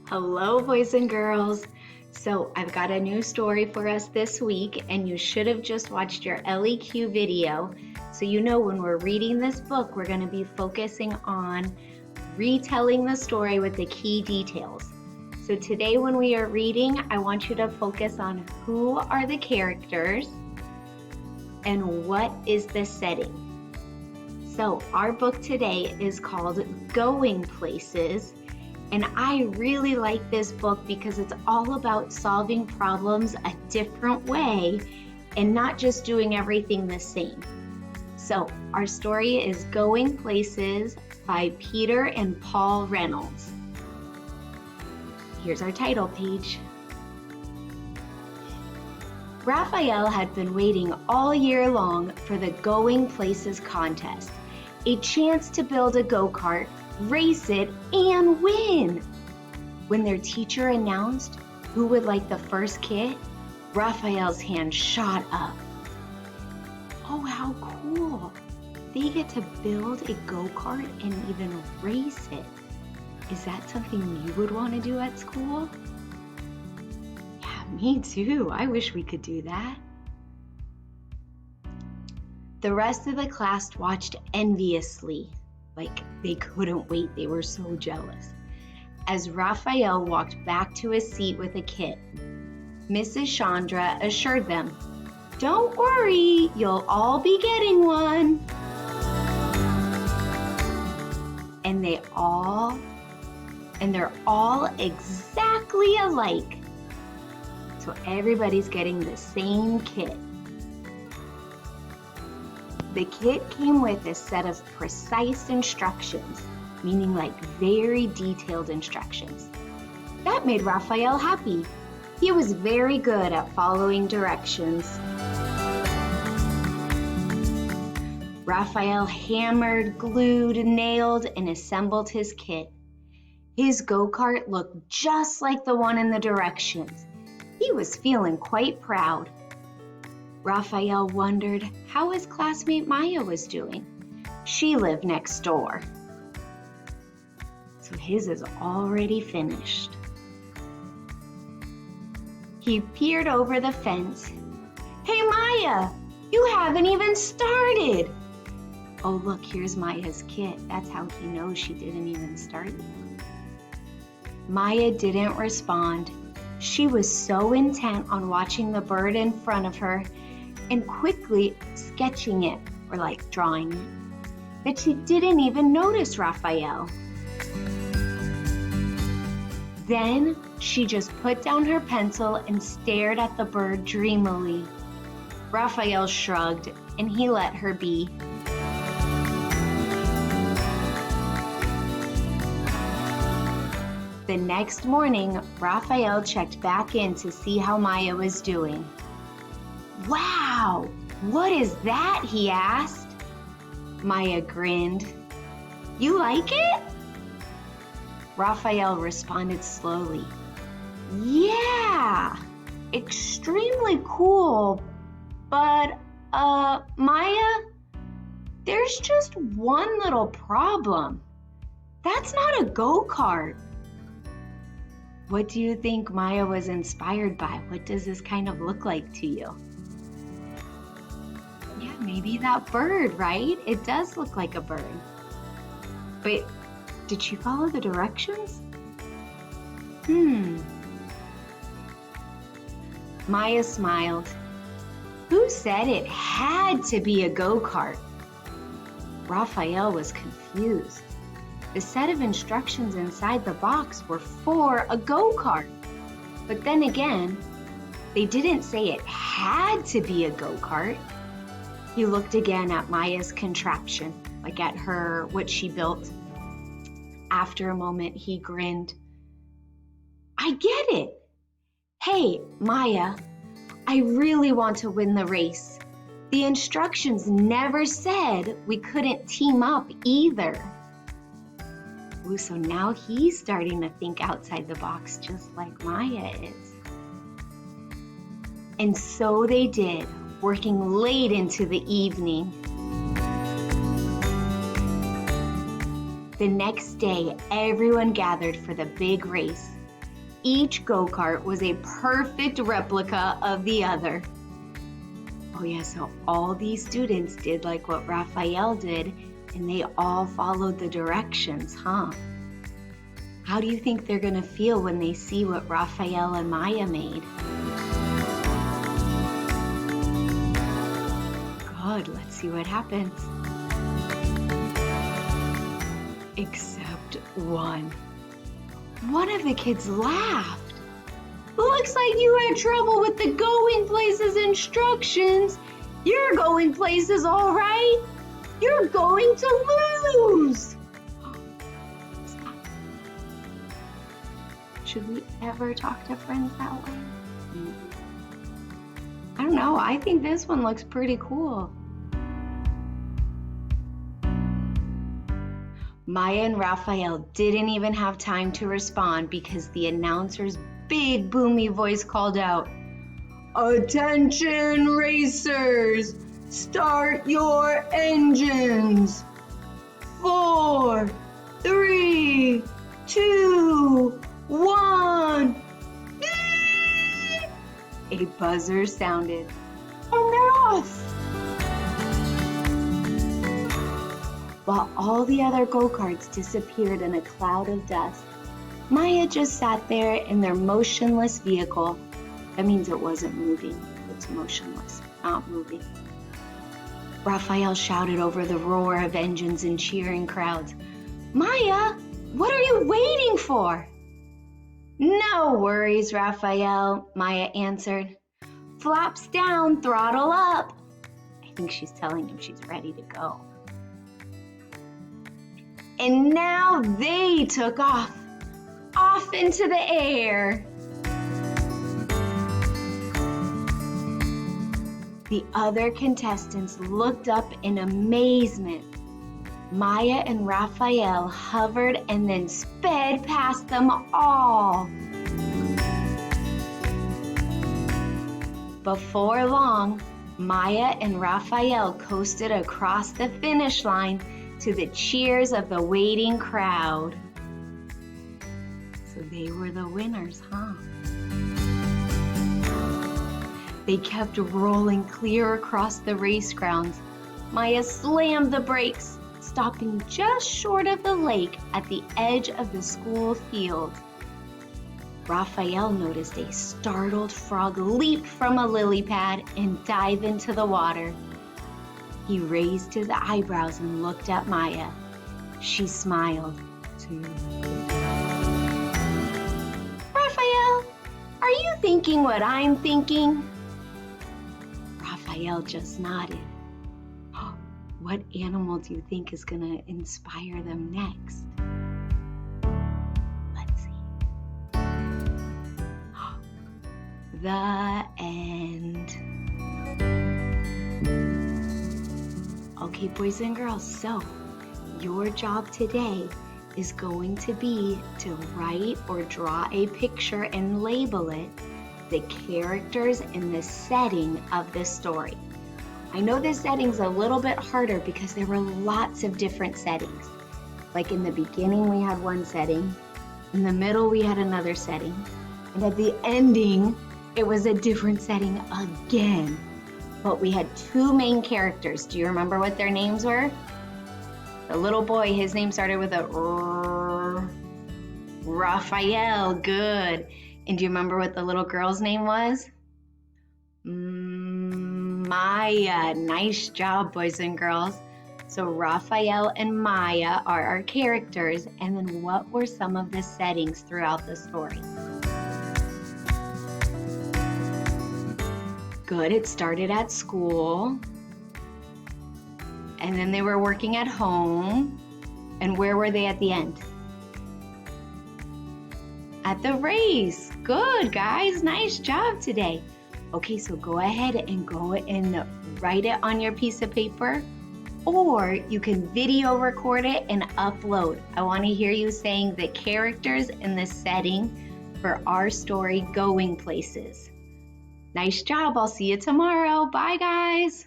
Hello, boys and girls. So, I've got a new story for us this week, and you should have just watched your LEQ video. So, you know, when we're reading this book, we're going to be focusing on retelling the story with the key details. So, today, when we are reading, I want you to focus on who are the characters and what is the setting. So, our book today is called Going Places. And I really like this book because it's all about solving problems a different way and not just doing everything the same. So our story is Going Places by Peter and Paul Reynolds. Here's our title page. Raphael had been waiting all year long for the Going Places contest, a chance to build a go-kart, race it, and win. When their teacher announced who would like the first kit, Raphael's hand shot up. Oh, how cool! They get to build a go-kart and even race it. Is that something you would want to do at school? Yeah, me too. I wish we could do that. The rest of the class watched enviously. Like they couldn't wait, they were so jealous. As Raphael walked back to his seat with a kit, Mrs. Chandra assured them, "Don't worry, you'll all be getting one." And they're all exactly alike. So everybody's getting the same kit. The kit came with a set of precise instructions, meaning like very detailed instructions. That made Raphael happy. He was very good at following directions. Raphael hammered, glued, nailed, and assembled his kit. His go-kart looked just like the one in the directions. He was feeling quite proud. Raphael wondered how his classmate Maya was doing. She lived next door. So his is already finished. He peered over the fence. "Hey Maya, you haven't even started." Oh look, here's Maya's kit. That's how he knows she didn't even start yet. Maya didn't respond. She was so intent on watching the bird in front of her and quickly sketching it, or like drawing it, that she didn't even notice Raphael. Then she just put down her pencil and stared at the bird dreamily. Raphael shrugged and he let her be. The next morning, Raphael checked back in to see how Maya was doing. "Wow, what is that?" he asked. Maya grinned. "You like it?" Raphael responded slowly. "Yeah, extremely cool, but Maya, there's just one little problem. That's not a go-kart." What do you think Maya was inspired by? What does this kind of look like to you? Yeah, maybe that bird, right? It does look like a bird. But did she follow the directions? Maya smiled. Who said it had to be a go-kart? Raphael was confused. The set of instructions inside the box were for a go-kart. But then again, they didn't say it had to be a go-kart. He looked again at Maya's contraption, like at her, what she built. After a moment, he grinned. "I get it. Hey, Maya, I really want to win the race. The instructions never said we couldn't team up either." Ooh, so now he's starting to think outside the box just like Maya is. And so they did, working late into the evening. The next day, everyone gathered for the big race. Each go-kart was a perfect replica of the other. Oh yeah, so all these students did like what Raphael did, and they all followed the directions, huh? How do you think they're gonna feel when they see what Raphael and Maya made? Good, let's see what happens. Except one. One of the kids laughed. Looks like you had trouble with the going places instructions. You're going places all right. You're going to lose. Should we ever talk to friends that way? I don't know. I think this one looks pretty cool. Maya and Raphael didn't even have time to respond because the announcer's big boomy voice called out, "Attention racers, start your engines. 4, 3, 2, 1. Beep! A buzzer sounded, and they're off. While all the other go-karts disappeared in a cloud of dust, Maya just sat there in their motionless vehicle. That means it wasn't moving. It's motionless, not moving. Raphael shouted over the roar of engines and cheering crowds, "Maya, what are you waiting for?" "No worries, Raphael," Maya answered. "Flaps down, throttle up." I think she's telling him she's ready to go. And now they took off into the air. The other contestants looked up in amazement. Maya and Raphael hovered and then sped past them all. Before long, Maya and Raphael coasted across the finish line to the cheers of the waiting crowd. So they were the winners, huh? They kept rolling clear across the race grounds. Maya slammed the brakes, stopping just short of the lake at the edge of the school field. Raphael noticed a startled frog leap from a lily pad and dive into the water. He raised his eyebrows and looked at Maya. She smiled too. "Raphael, are you thinking what I'm thinking?" Raphael just nodded. What animal do you think is going to inspire them next? Let's see. The end. Okay, boys and girls, so your job today is going to be to write or draw a picture and label it the characters and the setting of the story. I know this setting's a little bit harder because there were lots of different settings. Like in the beginning, we had one setting. In the middle, we had another setting. And at the ending, it was a different setting again. But we had two main characters. Do you remember what their names were? The little boy, his name started with a R. Raphael, good. And do you remember what the little girl's name was? Maya. Nice job, boys and girls. So Raphael and Maya are our characters. And then what were some of the settings throughout the story? Good, it started at school. And then they were working at home. And where were they at the end? At the race. Good, guys. Nice job today. Okay, so go ahead and go and write it on your piece of paper, or you can video record it and upload. I want to hear you saying the characters and the setting for our story, Going Places. Nice job. I'll see you tomorrow. Bye, guys.